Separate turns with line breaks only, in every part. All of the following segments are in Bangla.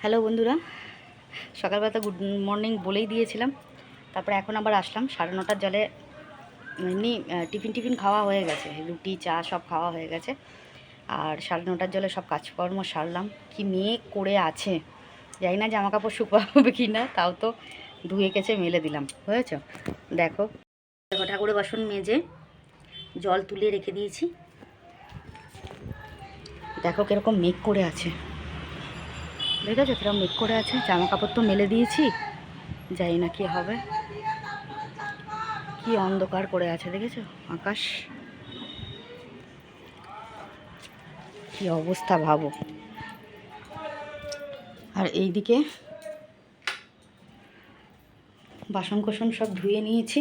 হ্যালো বন্ধুরা, সকালবেলা তো গুড মর্নিং বলেই দিয়েছিলাম। তারপরে এখন আবার আসলাম 9:30টার জলে। এমনি টিফিন খাওয়া হয়ে গেছে, রুটি চা সব খাওয়া হয়ে গেছে। আর 9:30টার জলে সব কাজকর্ম সারলাম। কি মেঘ করে আছে, জানি না জামা কাপড় শুকাবে কি না, তাও তো ধুয়ে কেচে মেলে দিলাম। হয়েছ দেখো, ঠাকুরের বাসন মেজে জল তুলে রেখে দিয়েছি। দেখো কীরকম মেঘ করে আছে, দেখেছো কিরকম মেঘ করে আছে। জামা কাপড় তো মেলে দিয়েছি, জানি না কি হবে। কি অন্ধকার করে আছে দেখেছো আকাশ, কি অবস্থা ভাবো। আর এইদিকে বাসন কোসন সব ধুয়ে নিয়েছি,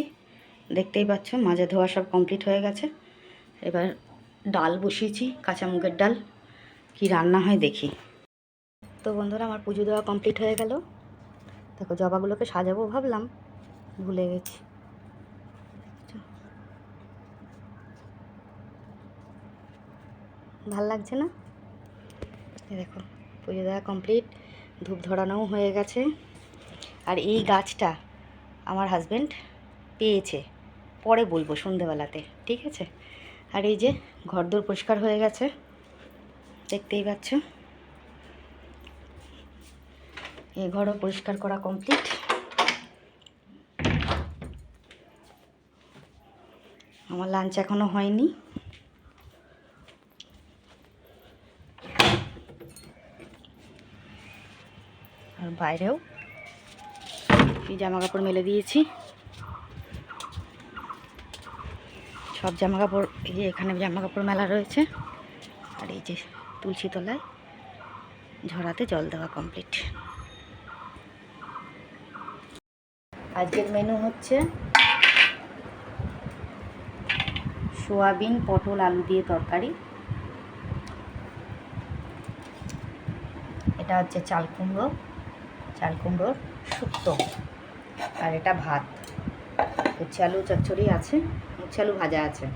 দেখতেই পাচ্ছ মাজা ধোয়া সব কমপ্লিট হয়ে গেছে। এবার ডাল বসিয়েছি, কাঁচা মুগের ডাল। কি রান্না হয় দেখি। তো বন্ধুরা, আমার পুজো দেওয়া কমপ্লিট হয়ে গেল। দেখো জবাগুলোকে সাজাবো ভাবলাম, ভুলে গেছি। ভাল লাগছে না? দেখো পুজো দেওয়া কমপ্লিট, ধূপ ধরানোও হয়ে গেছে। আর এই গাছটা আমার হাজব্যান্ড পেয়েছে, পরে বলবো সন্ধেবেলাতে, ঠিক আছে। আর এই যে ঘরদোর পরিষ্কার হয়ে গেছে, দেখতেই পাচ্ছ। এই ঘরও পরিষ্কার করা কমপ্লিট। আমার লাঞ্চ এখনো হয়নি। আর বাইরেও এই জামা কাপড় মেলে দিয়েছি, সব জামা কাপড়। এই যে এখানে জামা কাপড় মেলা রয়েছে। আর এই যে তুলসী তলায় ঝরাতে জল দেওয়া কমপ্লিট। আজকের মেনু হচ্ছে সোয়াবিন পটল আলু দিয়ে তরকারি। এটা হচ্ছে চাল কুমড়োর শুক্তো। আর এটা ভাত। উচ্ছে আলু চচ্চড়ি আছে, উচ্ছে আলু ভাজা আছে,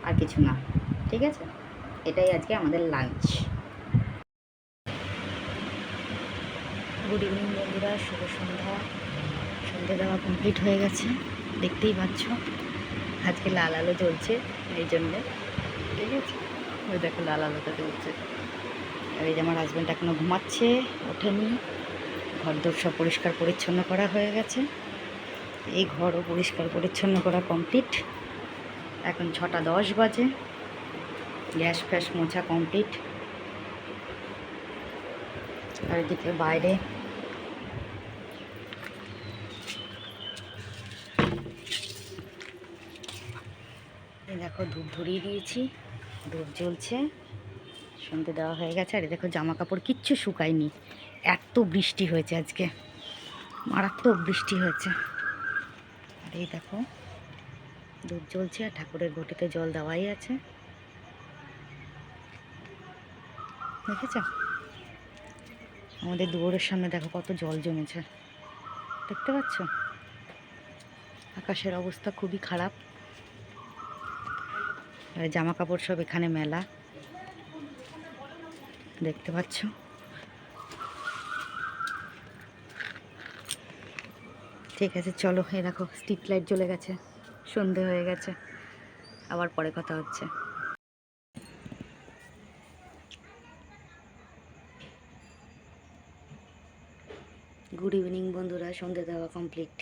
আর কিছু না, ঠিক আছে। এটাই আজকে আমাদের লাঞ্চ। গুড ইভিনিং বন্ধুরা, শুভ সন্ধ্যা। সন্ধ্যে দেওয়া কমপ্লিট হয়ে গেছে, দেখতেই পাচ্ছ। আজকে লাল আলো জ্বলছে এই জন্যে, ঠিক আছে। ওই দেখো লাল আলোটা জ্বলছে। আর এই যে আমার হাজব্যান্ড এখনও ঘুমাচ্ছে, ওঠেনি। ঘরদোর সব পরিষ্কার পরিচ্ছন্ন করা হয়ে গেছে। এই ঘরও পরিষ্কার পরিচ্ছন্ন করা কমপ্লিট। এখন 6:10 বাজে। গ্যাস ফ্যাস মোছা কমপ্লিট। আর এদিকে বাইরে দেখো ধূপ ধরিয়ে দিয়েছি, ধূপ জ্বলছে, সন্ধে দেওয়া হয়ে গেছে। আর দেখো জামা কাপড় কিচ্ছু শুকায়নি, এত বৃষ্টি হয়েছে আজকে, মারাত্মক বৃষ্টি হয়েছে। আর এই দেখো ধূপ জ্বলছে, আর ঠাকুরের ঘটিতে জল দেওয়াই আছে, দেখেছ। আমাদের দুয়ারের সামনে দেখো কত জল জমেছে, দেখতে পাচ্ছ। আকাশের অবস্থা খুবই খারাপ। আর জামা কাপড় সব এখানে মেলা, দেখতে পাচ্ছ। ঠিক আছে চলো, এই দেখো স্ট্রিট লাইট জ্বলে গেছে, সন্ধে হয়ে গেছে। আবার পরে কথা হচ্ছে। গুড ইভিনিং বন্ধুরা, সন্ধে দেওয়া কমপ্লিট।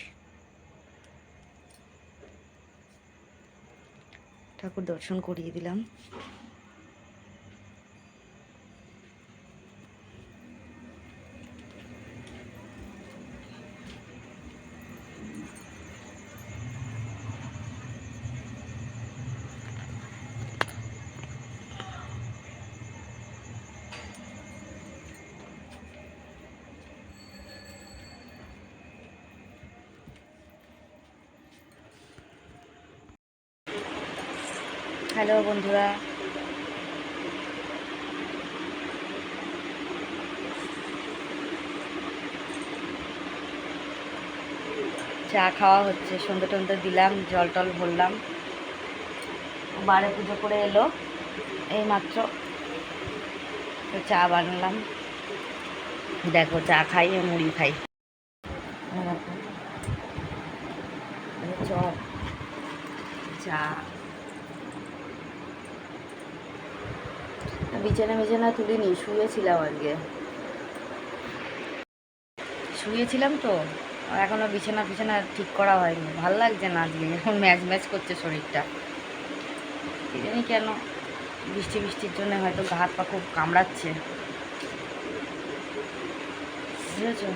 ঠাকুর দর্শন করিয়ে দিলাম। হ্যালো বন্ধুরা, চা খাওয়া হচ্ছে, সন্ধ্যে টন্ধে দিলাম, জল টল ভরলাম। বারে পুজো করে এলো এই মাত্র, তো চা বানালাম। দেখো চা খাই আর মুড়ি খাই। চপ, চা, বিছানা তুলিনি, শুয়েছিলাম আজকে, শুয়েছিলাম তো এখনও বিছানা ঠিক করা হয়নি। ভাল লাগছে না আজকে, এখন ম্যাচ করছে শরীরটা, কি জানি কেন। বৃষ্টির জন্য হয়তো গা হাত পা খুব কামড়াচ্ছে, বুঝেছো?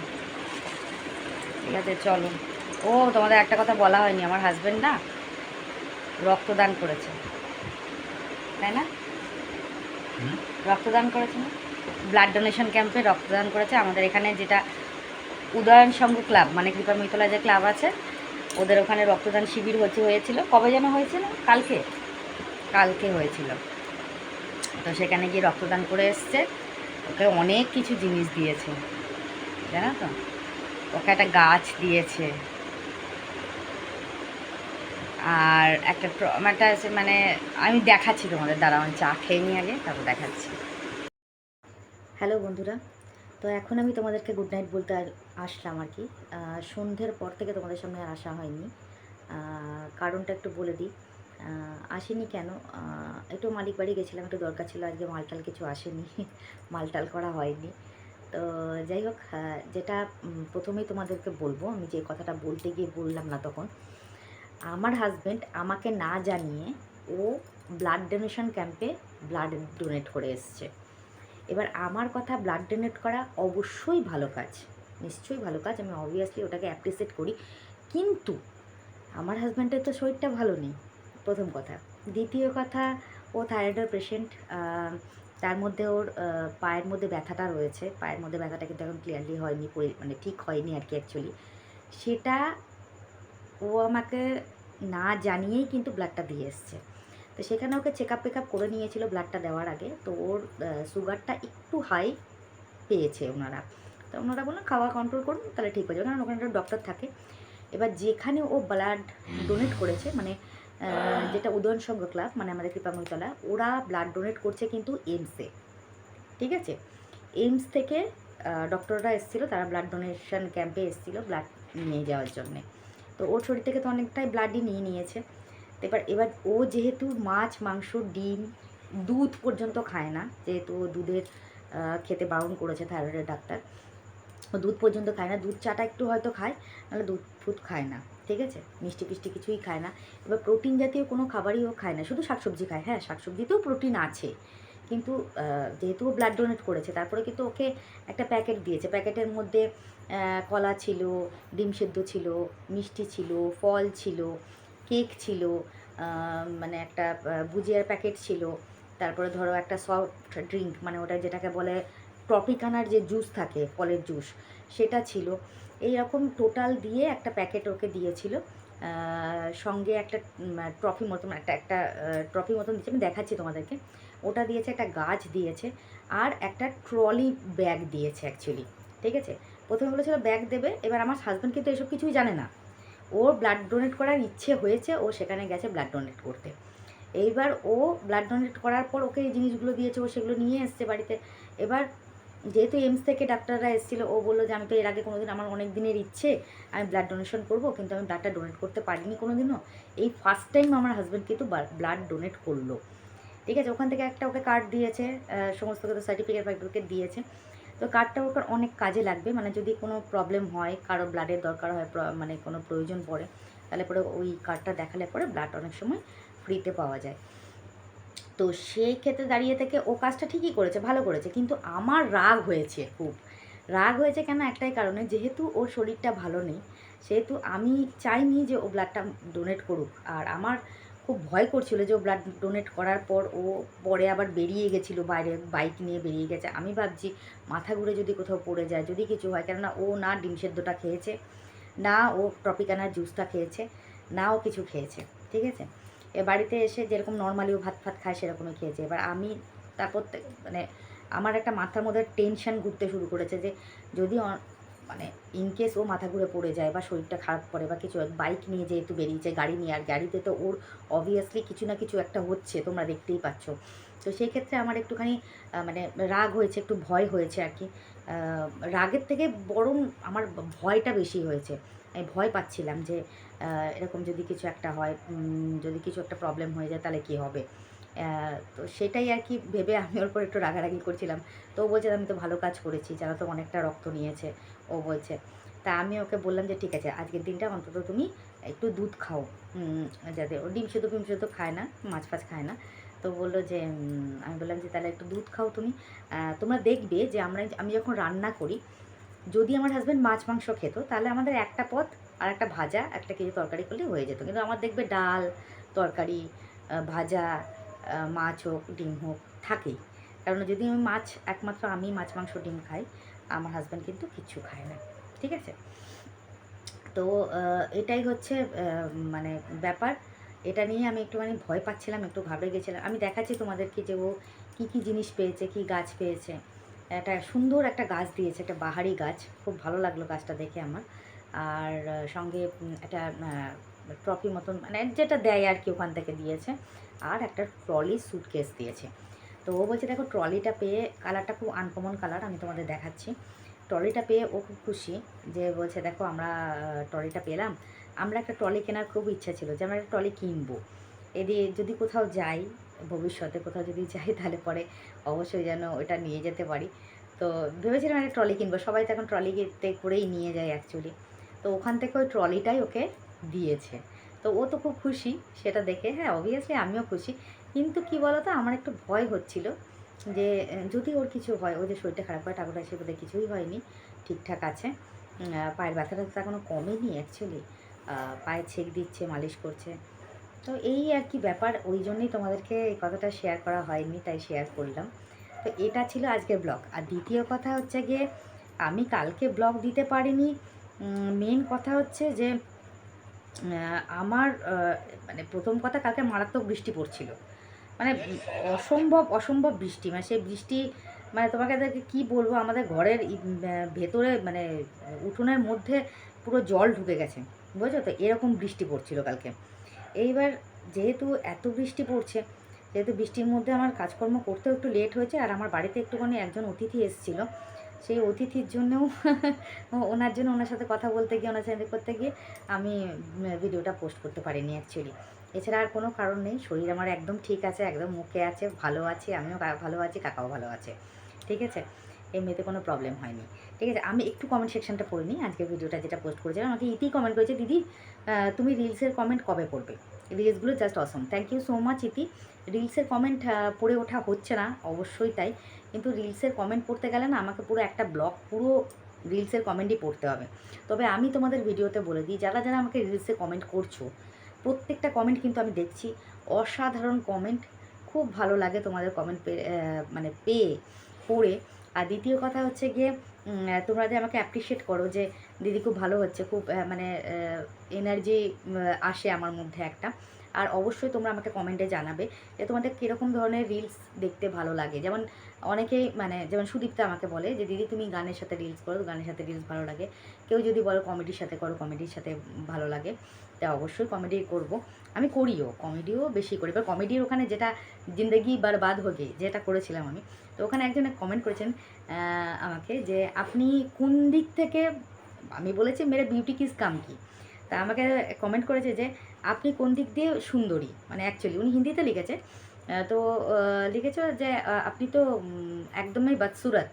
ঠিক আছে চলো। ও তোমাদের একটা কথা বলা হয়নি, আমার হাজব্যান্ড না রক্তদান করেছে, তাই না? রক্তদান করেছে না, ব্লাড ডোনেশন ক্যাম্পে রক্তদান করেছে আমাদের এখানে, যেটা উদয়ন সংঘ ক্লাব, মানে কৃপামিতলা যে ক্লাব আছে ওদের ওখানে রক্তদান শিবির হয়েছিল। কবে যেন হয়েছিল? কালকে হয়েছিল। তো সেখানে গিয়ে রক্তদান করে এসছে। ওকে অনেক কিছু জিনিস দিয়েছে, জানো তো? ওকে একটা গাছ দিয়েছে, আর একটা মানে আমি দেখাচ্ছি তোমাদের, দাঁড়াও আমি চা খেয়ে নিই আগে, তারপর দেখাচ্ছি। হ্যালো বন্ধুরা, তো এখন আমি তোমাদেরকে গুড নাইট বলতে আসলাম আর কি। সন্ধ্যের পর থেকে তোমাদের সামনে আর আসা হয়নি। কারণটা একটু বলে দিই। আসেনি কেন, একটু মালিক বাড়ি গেছিলাম, একটু দরকার ছিল, আজকে মালটাল কিছু আসেনি, মালটাল করা হয়নি। তো যাই হোক, যেটা প্রথমেই তোমাদেরকে বলবো, আমি যে কথাটা বলতে গিয়ে বললাম না তখন, আমার হাজব্যান্ড আমাকে না জানিয়ে ও ব্লাড ডোনেশন ক্যাম্পে ব্লাড ডোনেট করে এসছে। এবার আমার কথা, ব্লাড ডোনেট করা অবশ্যই ভালো কাজ, নিশ্চয়ই ভালো কাজ, আমি অবভিয়াসলি ওটাকে অ্যাপ্রিসিয়েট করি। কিন্তু আমার হাজব্যান্ডের তো শরীরটা ভালো নেই, প্রথম কথা। দ্বিতীয় কথা, ও থাইরয়েডের পেশেন্ট, তার মধ্যে ওর পায়ের মধ্যে ব্যথাটা রয়েছে। পায়ের মধ্যে ব্যথাটা কিন্তু এখন ক্লিয়ারলি হয়নি, মানে ঠিক হয়নি আর কি অ্যাকচুয়ালি। সেটা ও আমাকে না জানিয়েই কিন্তু ব্লাডটা দিয়ে এসছে। তো সেখানে ওকে চেক আপ করে নিয়েছিল ব্লাডটা দেওয়ার আগে। তো ওর সুগারটা একটু হাই পেয়েছে ওনারা। তো ওনারা বললেন খাওয়া কন্ট্রোল করুন, তাহলে ঠিক হয়ে যাবে, কারণ ওখানে একটা ডক্টর থাকে। এবার যেখানে ও ব্লাড ডোনেট করেছে, মানে যেটা উদয়ন সংঘ ক্লাব, মানে আমাদের কৃপাময়তলা, ওরা ব্লাড ডোনেট করছে কিন্তু এইমসে, ঠিক আছে? এইমস থেকে ডক্টররা এসেছিলো, তারা ব্লাড ডোনেশন ক্যাম্পে এসেছিলো ব্লাড নিয়ে যাওয়ার জন্যে। তো ওর শরীর থেকে তো অনেকটাই ব্লাডই নিয়ে নিয়েছে। এবার ও যেহেতু মাছ, মাংস, ডিম, দুধ পর্যন্ত খায় না, যেহেতু ও দুধের খেতে বারণ করেছে থাইরয়েডের ডাক্তার, ও দুধ পর্যন্ত খায় না। দুধ চাটা একটু হয়তো খায়, নাহলে দুধ খায় না, ঠিক আছে? মিষ্টি ফিষ্টি কিছুই খায় না। এবার প্রোটিন জাতীয় কোনো খাবারই ও খায় না, শুধু শাকসবজি খায়। হ্যাঁ, শাকসবজিতেও প্রোটিন আছে, কিন্তু যেহেতু ও ব্লাড ডোনেট করেছে, তারপরে কিন্তু ওকে একটা প্যাকেট দিয়েছে। প্যাকেটের মধ্যে কলা ছিল, ডিম সেদ্ধ ছিল, মিষ্টি ছিল, ফল ছিল, কেক ছিল, মানে একটা ভুজিয়ার প্যাকেট ছিল, তারপরে ধরো একটা সফট ড্রিঙ্ক, মানে ওটা যেটাকে বলে ট্রপিকানার যে জুস থাকে, ফলের জুস, সেটা ছিল। এই রকম টোটাল দিয়ে একটা প্যাকেট ওকে দিয়েছিল। সঙ্গে একটা ট্রফি মতন, একটা ট্রফি মতন দিয়েছে, আমি দেখাচ্ছি তোমাদেরকে। ওটা দিয়েছে, একটা গাছ দিয়েছে, আর একটা ট্রলি ব্যাগ দিয়েছে অ্যাকচুয়ালি, ঠিক আছে? প্রথমে বলেছিল ব্যাগ দেবে। এবার আমার হাজব্যান্ড কিন্তু এসব কিছুই জানে না, ওর ব্লাড ডোনেট করার ইচ্ছে হয়েছে, ও সেখানে গেছে ব্লাড ডোনেট করতে। এইবার ও ব্লাড ডোনেট করার পর ওকে এই জিনিসগুলো দিয়েছে, ও সেগুলো নিয়ে এসছে বাড়িতে। এবার যেহেতু এইমস থেকে ডাক্তাররা এসেছিলো, ও বললো যে আমি তো এর আগে কোনোদিন, আমার অনেক দিনের ইচ্ছে আমি ব্লাড ডোনেশন করবো, কিন্তু আমি ব্লাডটা ডোনেট করতে পারিনি কোনোদিনও। এই ফার্স্ট টাইম আমার হাজব্যান্ড কিন্তু ব্লাড ডোনেট করলো, ঠিক আছে? ওখান থেকে একটা ওকে কার্ড দিয়েছে, সমস্ত কিছু সার্টিফিকেট ফার্টিফিকেট দিয়েছে। তো কার্ডটা ওকে অনেক কাজে লাগবে, মানে যদি কোনো প্রবলেম হয়, কারো ব্লাডের দরকার হয়, মানে কোনো প্রয়োজন পড়ে, তাহলে পরে ওই কার্ডটা দেখালে পরে ব্লাড অনেক সময় ফ্রিতে পাওয়া যায়। তো সেই ক্ষেত্রে দাঁড়িয়ে থেকে ও কাজটা ঠিকই করেছে, ভালো করেছে। কিন্তু আমার রাগ হয়েছে, খুব রাগ হয়েছে। কেন? একটাই কারণে, যেহেতু ওর শরীরটা ভালো নেই, সেহেতু আমি চাইনি যে ও ব্লাডটা ডোনেট করুক। আর আমার খুব ভয় করছিল যে ও ব্লাড ডোনেট করার পর ও পরে আবার বেরিয়ে গেছিলো বাইরে, বাইক নিয়ে বেরিয়ে গেছে। আমি ভাবছি মাথা ঘুরে যদি কোথাও পড়ে যায়, যদি কিছু হয়, কেননা ও না ডিম সেদ্ধটা খেয়েছে, না ও ট্রপিকানার জুসটা খেয়েছে, না ও কিছু খেয়েছে, ঠিক আছে? বাড়িতে এসে যেরকম নর্মালি ও ভাত খায় সেরকমই খেয়েছে। এবার আমি তারপর মানে আমার একটা মাথার মধ্যে টেনশন ঘুরতে শুরু করেছে যে যদি মানে ইনকেস ও মাথা ঘুরে পড়ে যায় বা শরীরটা খারাপ করে বা কিছু, বাইক নিয়ে যেহেতু বেরিয়েছে, গাড়ি নিয়ে, আর গাড়িতে তো ওর অবভিয়াসলি কিছু না কিছু একটা হচ্ছে, তোমরা দেখতেই পাচ্ছ। তো সেই ক্ষেত্রে আমার একটুখানি মানে রাগ হয়েছে, একটু ভয় হয়েছে আর কি। রাগের থেকে বরং আমার ভয়টা বেশি হয়েছে। আমি ভয় পাচ্ছিলাম যে এরকম যদি কিছু একটা হয়, যদি কিছু একটা প্রবলেম হয়ে যায় তাহলে কী হবে। তো সেটাই আর কি ভেবে আমি ওর উপর একটু রাগারাগি করছিলাম। তো ও বলছে আমি তো ভালো কাজ করেছি, যারা তো অনেকটা রক্ত নিয়েছে, ও বলছে। তা আমি ওকে বললাম যে ঠিক আছে, আজকের দিনটা অন্তত তুমি একটু দুধ খাও, যাতে ও ডিম সেদ্ধ খায় না, মাছ ফাছ খায় না। তো বললো যে আমি বললাম যে তাহলে একটু দুধ খাও তুমি। তোমরা দেখবে যে আমি যখন রান্না করি, যদি আমার হাজব্যান্ড মাছ মাংস খেত তাহলে আমাদের একটা পদ আর একটা ভাজা, একটা কিছু তরকারি করলে হয়ে যেত। কিন্তু আমার দেখবে ডাল, তরকারি, ভাজা, মাছ হোক ডিম হোক থাকেই। কারণ যদি আমি একমাত্র আমি মাছ মাংস ডিম খাই, আমার হাজব্যান্ড কিন্তু কিচ্ছু খায় না, ঠিক আছে। তো এটাই হচ্ছে মানে ব্যাপার। এটা নিয়ে আমি একটুখানি ভয় পাচ্ছিলাম, একটু ঘাবড়ে গেছিলাম। আমি দেখাচ্ছি তোমাদেরকে যে ও কী কী জিনিস পেয়েছে, কী গাছ পেয়েছে। একটা সুন্দর একটা গাছ দিয়েছে, একটা বাহারি গাছ, খুব ভালো লাগলো গাছটা দেখে আমার। আর সঙ্গে একটা ট্রফি মতন মানে যেটা দেয় আর কি ওখান থেকে দিয়েছে, আর একটা ট্রলি স্যুটকেস দিয়েছে। তো ও বলছে দেখো ট্রলিটা পেয়ে, কালারটা খুব আনকমন কালার, আমি তোমাদের দেখাচ্ছি। ট্রলিটা পেয়ে ও খুব খুশি, যে বলছে দেখো আমরা ট্রলিটা পেলাম। আমরা একটা ট্রলি কেনার খুব ইচ্ছা ছিল যে আমরা একটা ট্রলি কিনবো, এদিকে যদি কোথাও যাই, ভবিষ্যতে কোথাও যদি যাই তাহলে পরে অবশ্যই যেন ওটা নিয়ে যেতে পারি। তো ভেবেছিলাম একটা ট্রলি কিনবো, সবাই তো এখন ট্রলিতে করেই নিয়ে যায় অ্যাকচুয়ালি। তো ওখান থেকে ওই ট্রলিটাই ওকে দিয়েছে। তো ও তো খুব খুশি সেটা দেখে, হ্যাঁ অবভিয়াসলি আমিও খুশি। কিন্তু কি বলো তো, আমার একটু ভয় হচ্ছিল যে যদি ওর কিছু হয়, ও যে শরীরটা খারাপ হয়, ঠাকুর আশীর্বাদে কিছুই হয়নি, ঠিকঠাক আছে। পায়ের ব্যথাটা তো এখনও কমেনি অ্যাকচুয়ালি, পায়ে ছেক দিচ্ছে, মালিশ করছে। তো এই আর কি ব্যাপার, ওই জন্যই তোমাদেরকে এই কথাটা শেয়ার করা হয়নি, তাই শেয়ার করলাম। তো এটা ছিল আজকের ব্লগ। আর দ্বিতীয় কথা হচ্ছে গিয়ে, আমি কালকে ব্লগ দিতে পারিনি, মেন কথা হচ্ছে যে আমার মানে প্রথম কথা, কালকে মারাত্মক বৃষ্টি পড়ছিল, মানে অসম্ভব বৃষ্টি। মানে সেই বৃষ্টি, মানে তোমাকে কী বলবো, আমাদের ঘরের ভেতরে মানে উঠোনের মধ্যে পুরো জল ঢুকে গেছে, বুঝছো তো, এরকম বৃষ্টি পড়ছিল কালকে। এইবার যেহেতু এত বৃষ্টি পড়ছে, যেহেতু বৃষ্টির মধ্যে আমার কাজকর্ম করতেও একটু লেট হয়েছে, আর আমার বাড়িতে একটুখানি একজন অতিথি এসেছিলো, সেই অতিথির জন্যও ওনার সাথে কথা বলতে গিয়ে, ওনার সাথে করতে গিয়ে আমি ভিডিওটা পোস্ট করতে পারিনি অ্যাকচুয়ালি। এছাড়া আর কোনো কারণ নেই, শরীর আমার একদম ঠিক আছে, একদম মুখে আছে, ভালো আছে, আমিও ভালো আছি, কাকাও ভালো আছে, ঠিক আছে, এমনিতে কোনো প্রবলেম হয়নি, ঠিক আছে। আমি একটু কমেন্ট সেকশনটা পড়ে নিই, আজকে ভিডিওটা যেটা পোস্ট করেছিলাম, আমাকে ইতি কমেন্ট করেছে, দিদি তুমি রিলসের কমেন্ট কবে পড়বে, রিলসগুলো just awesome. Thank you so much Iti. রিলসের কমেন্ট পড়ে ওঠা হচ্ছে না, অবশ্যই তাই, কিন্তু রিলসের কমেন্ট পড়তে গেলে না আমাকে পুরো একটা ব্লগ, পুরো রিলসের কমেন্টই পড়তে হবে। তবে আমি তোমাদের ভিডিওতে বলে দিই, যারা যারা আমাকে রিলসে কমেন্ট করছো, প্রত্যেকটা কমেন্ট কিন্তু আমি দেখছি, অসাধারণ কমেন্ট, খুব ভালো লাগে তোমাদের কমেন্ট মানে পেয়ে, পড়ে। আর দ্বিতীয় কথা হচ্ছে গিয়ে, তোমরা যে আমাকে অ্যাপ্রিসিয়েট করো যে দিদি খুব ভালো হচ্ছে, খুব মানে এনার্জি আসে আমার মধ্যে একটা। আর অবশ্যই তোমরা আমাকে কমেন্টে জানাবে যে তোমাদের কীরকম ধরনের রিলস দেখতে ভালো লাগে। যেমন অনেকেই মানে যেমন সুদীপ্তা আমাকে বলে যে দিদি তুমি গানের সাথে রিলস করো, গানের সাথে রিলস ভালো লাগে। কেউ যদি বলো কমেডির সাথে করো, কমেডির সাথে ভালো লাগে, তা অবশ্যই কমেডি করব। আমি করিও, কমেডিও বেশি করি। এবার কমেডির ওখানে যেটা জিন্দগি বারবাদ হোগে যেটা করেছিলাম আমি, তো ওখানে একজন কমেন্ট করেছেন আমাকে যে আপনি কোন দিক থেকে, আমি বলেছি মেরে বিউটি কিস কাম কি, তা আমাকে কমেন্ট করেছে যে আপনি কোন দিক দিয়ে সুন্দরী, মানে অ্যাকচুয়ালি উনি হিন্দিতে লিখেছে। তো লিখেছে যে আপনি তো একদমই বদসুরত,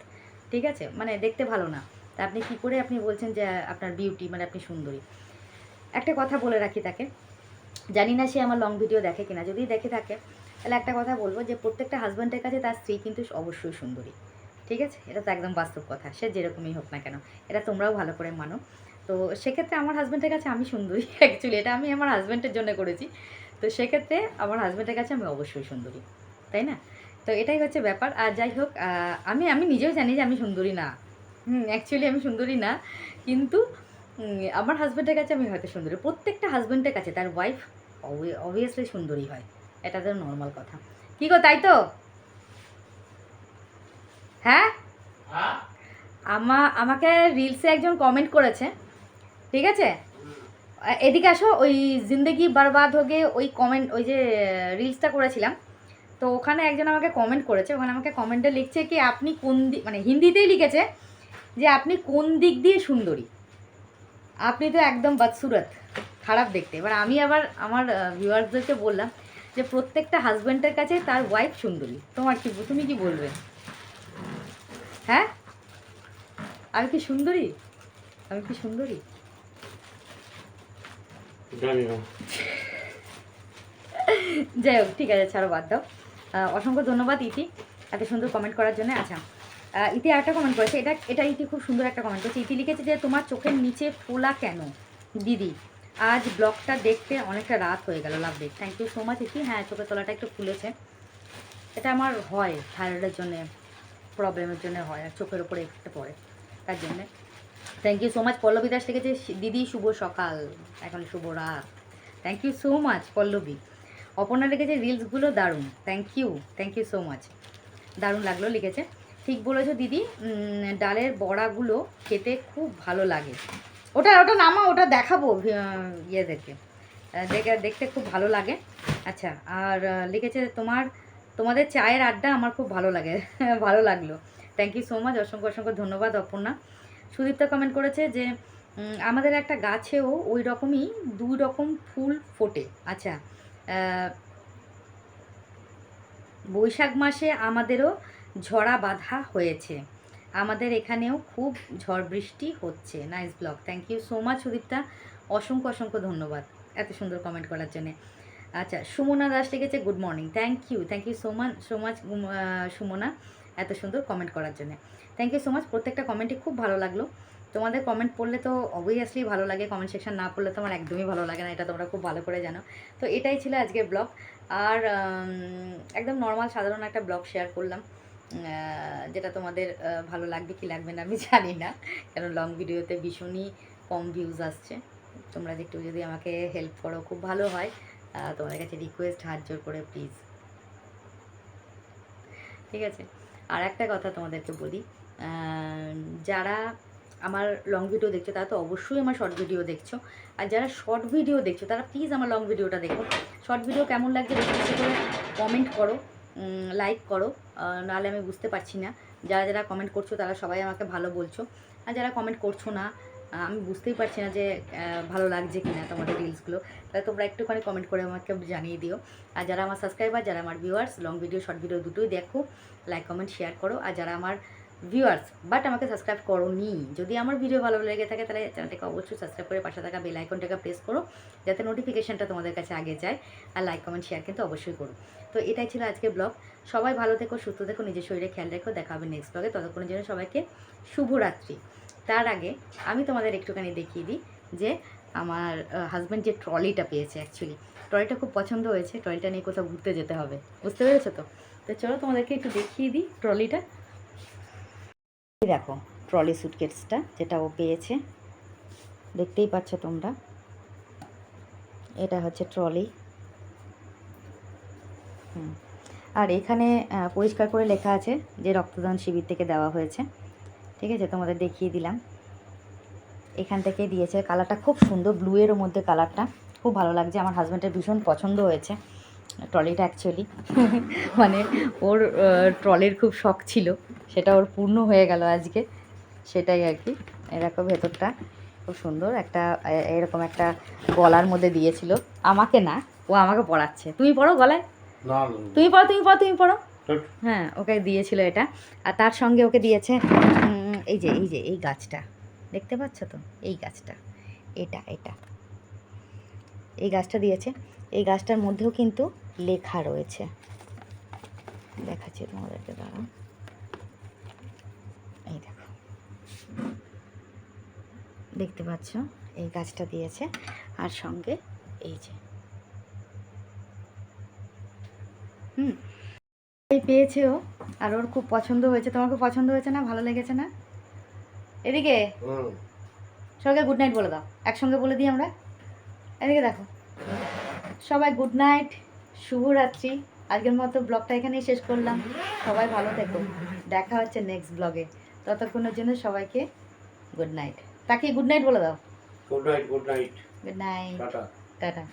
ঠিক আছে, মানে দেখতে ভালো না, তা আপনি কী করে আপনি বলছেন যে আপনার বিউটি, মানে আপনি সুন্দরী। একটা কথা বলে রাখি তাকে, জানি না সে আমার লং ভিডিও দেখে কিনা, যদি দেখে থাকে তাহলে একটা কথা বলবো যে প্রত্যেকটা হাজব্যান্ডের কাছে তার স্ত্রী কিন্তু অবশ্যই সুন্দরী, ঠিক আছে, এটা তো একদম বাস্তব কথা, সে যেরকমই হোক না কেন, এটা তোমরাও ভালো করে মানো। তো সেক্ষেত্রে আমার হাজব্যান্ডের কাছে আমি সুন্দরী, অ্যাকচুয়ালি এটা আমি আমার হাজব্যান্ডের জন্য করেছি। তো সেক্ষেত্রে আমার হাজব্যান্ডের কাছে আমি অবশ্যই সুন্দরী, তাই না? তো এটাই হচ্ছে ব্যাপার। আর যাই হোক, আমি নিজেও জানি যে আমি সুন্দরী না, অ্যাকচুয়ালি আমি সুন্দরী না, কিন্তু আমার হাজব্যান্ডের কাছে আমি হয়তো সুন্দরী। প্রত্যেকটা হাজব্যান্ডের কাছে তার ওয়াইফ অবভিয়াসলি সুন্দরী হয়, এটা তো নর্মাল কথা। কী গো, তাই তো? হ্যাঁ, আমাকে রিলসে একজন কমেন্ট করেছে, ঠিক আছে, এদিকে আসো, ওই জিন্দেগি বরবাদ হোগে ওই কমেন্ট, ওই যে রিলসটা করেছিলাম, তো ওখানে একজন আমাকে কমেন্ট করেছে, ওখানে আমাকে কমেন্টে লিখছে কি আপনি কোন দিক, মানে হিন্দিতেই লিখেছে যে আপনি কোন দিক দিয়ে সুন্দরী, আপনি তো একদম বদসুরত, খারাপ দেখতে। এবার আমি আবার আমার ভিউয়ার্সদেরকে বললাম যে প্রত্যেকটা হাজব্যান্ডের কাছে তার ওয়াইফ সুন্দরী। তুমি কি বলবে? হ্যাঁ, আমি কি সুন্দরী? আমি কি সুন্দরী? যাই হোক, ঠিক আছে, ছাড়ো, বাদ দাও। অসংখ্য ধন্যবাদ ইতি এত সুন্দর কমেন্ট করার জন্য। আচ্ছা, ইতি একটা কমেন্ট করেছে, এটা ইতি খুব সুন্দর একটা কমেন্ট করেছে। ইতি লিখেছে যে তোমার চোখের নিচে ফোলা কেন দিদি, আজ ব্লগটা দেখতে অনেকটা রাত হয়ে গেল, লাভ ডে। Thank you so much Iti. হ্যাঁ, চোখের তলাটা একটু ফুলেছে, এটা আমার হয় থাইরয়েডের জন্যে, প্রবলেমের জন্য হয়, আর চোখের ওপরে এফেক্টটা পড়ে, তার জন্যে। Thank you so much. Pallavi Das লিখেছে দিদি শুভ সকাল, এখন শুভ রাত। Thank you so much Pallavi. Aparna লিখেছে রিলসগুলো দারুণ, থ্যাংক ইউ সো মাচ, দারুণ লাগলো লিখেছে। ঠিক বলেছো দিদি, ডালের বড়াগুলো খেতে খুব ভালো লাগে। ওটা নামা, ওটা দেখাবো ইয়েদেরকে, দেখতে খুব ভালো লাগে। আচ্ছা, আর লিখেছে তোমাদের চায়ের আড্ডা আমার খুব ভালো লাগে। ভালো লাগলো, থ্যাংক ইউ সো মাচ, অসংখ্য ধন্যবাদ অপর্ণা। সুদীপ্তা কমেন্ট করেছে যে আমাদের একটা গাছেও ওই রকমই 2 রকম ফুল ফোটে। আচ্ছা, বৈশাখ মাসে আমাদেরও ঝরা বাঁধা হয়েছে, আমাদের এখানেও খুব ঝড় বৃষ্টি হচ্ছে। Nice blog, thank you so much Sudipta, অসংখ্য ধন্যবাদ এত সুন্দর কমেন্ট করার জন্যে। আচ্ছা, সুমনা দাস লিখেছে good morning, thank you so much Sumana, এত সুন্দর কমেন্ট করার জন্য। Thank you so much. প্রত্যেকটা কমেন্টই খুব ভালো লাগলো। তোমাদের কমেন্ট পড়লে তো অবভিয়াসলি ভালো লাগে, কমেন্ট সেকশন না পড়লে তো আমার একদমই ভালো লাগে না, এটা তোমরা খুব ভালো করে জানো। তো এটাই ছিল আজকের ব্লগ, আর একদম নর্মাল সাধারণ একটা ব্লগ শেয়ার করলাম, যেটা তোমাদের ভালো লাগবে কি লাগবে না আমি জানি না, কারণ লং ভিডিওতে ভীষণই কম ভিউজ আসছে। তোমরা একটু যদি আমাকে হেল্প করো খুব ভালো হয়, তোমাদের কাছে রিকোয়েস্ট, হাত জোর করে প্লিজ, ঠিক আছে। আর একটা কথা তোমাদেরকে বলি, যারা আমার লং ভিডিও দেখছো তারা তো অবশ্যই আমার শর্ট ভিডিও দেখছো, আর যারা শর্ট ভিডিও দেখছো তারা প্লিজ আমার লং ভিডিওটা দেখো। শর্ট ভিডিও কেমন লাগছে বেশি বেশি করে কমেন্ট করো, লাইক করো, নাহলে আমি বুঝতে পারছি না। যারা কমেন্ট করছো তারা সবাই আমাকে ভালো বলছো, আর যারা কমেন্ট করছো না আমি বুঝতেই পারছি না যে ভালো লাগছে কি না তোমাদের রিলসগুলো, তাহলে তোমরা একটুখানি কমেন্ট করে আমাকে জানিয়ে দিও। আর যারা আমার সাবস্ক্রাইবার, যারা আমার viewers, long video short video দুটোই দেখো, লাইক কমেন্ট শেয়ার করো। আর যারা আমার ভিউয়ার্স বাট আমাকে সাবস্ক্রাইব করোনি, যদি আমার ভিডিও ভালো লেগে থাকে তাহলে চ্যানেলটাকে অবশ্যই সাবস্ক্রাইব করে পাশে থাকা বেল আইকনটাকে প্রেস করো, যাতে নোটিফিকেশানটা তোমাদের কাছে আগে যায়। আর লাইক কমেন্ট শেয়ার কিন্তু অবশ্যই করো। তো এটাই ছিল আজকের ব্লগ। সবাই ভালো থেকো, সুস্থ থেকো, নিজের শরীরে খেয়াল রেখো। দেখা হবে নেক্সট ব্লগে, ততক্ষণের জন্য সবাইকে শুভরাত্রি। তার আগে আমি তোমাদের একটুখানি দেখিয়ে দিই যে আমার হাজব্যান্ড যে ট্রলিটা পেয়েছে, অ্যাকচুয়ালি ট্রলিটা খুব পছন্দ হয়েছে, ট্রলিটা নিয়ে কোথাও ঘুরতে যেতে হবে, বুঝতে পেরেছো তো? তো চলো তোমাদেরকে একটু দেখিয়ে দিই ট্রলিটা। দেখো ট্রলি সুটকেসটা যেটা ও পেয়েছে, দেখতেই পাচ্ছ তোমরা, এটা হচ্ছে ট্রলি। আর এখানে পরিষ্কার করে লেখা আছে যে রক্তদান শিবির থেকে দেওয়া হয়েছে, ঠিক আছে, তোমাদের দেখিয়ে দিলাম। এখান থেকে দিয়েছে, কালারটা খুব সুন্দর, ব্লুয়ের মধ্যে কালারটা খুব ভালো লাগছে, আমার হাজব্যান্ডের ভীষণ পছন্দ হয়েছে ট্রলিটা। অ্যাকচুয়ালি মানে ওর ট্রলির খুব শখ ছিল, সেটা ওর পূর্ণ হয়ে গেল আজকে, সেটাই আর কি। এরকম ভেতরটা খুব সুন্দর, একটা এরকম একটা গলার মধ্যে দিয়েছিল, আমাকে না, ও আমাকে পরাচ্ছে। তুমি পড়ো গলায়, তুমি পড়ো। হ্যাঁ, ওকে দিয়েছিল এটা। আর তার সঙ্গে ওকে দিয়েছে এই গাছটা, দেখতে পাচ্ছ তো, এই গাছটা, এটা এই গাছটা দিয়েছে। এই গাছটার মধ্যেও কিন্তু লেখা রয়েছে, দেখাচ্ছি তোমাদেরকে, দাঁড়াও, এই দেখো, দেখতে পাচ্ছ, এই গাছটা দিয়েছে। আর সঙ্গে এই যে এই পেয়েছে ও, আর ওর খুব পছন্দ হয়েছে। তোমার খুব পছন্দ হয়েছে না? ভালো লেগেছে না? এদিকে সবাইকে গুড নাইট বলে দাও, একসঙ্গে বলে দিই আমরা। এদিকে দেখো, সবাই গুড নাইট, শুভরাত্রি। আজকের মতো ব্লগটা এখানেই শেষ করলাম। সবাই ভালো থেকো, দেখা হচ্ছে নেক্সট ব্লগে। ততক্ষণের জন্য সবাইকে গুড নাইট। তাকে গুড নাইট বলে দাও।
Good night, good night,
good night,
tata.
Tata.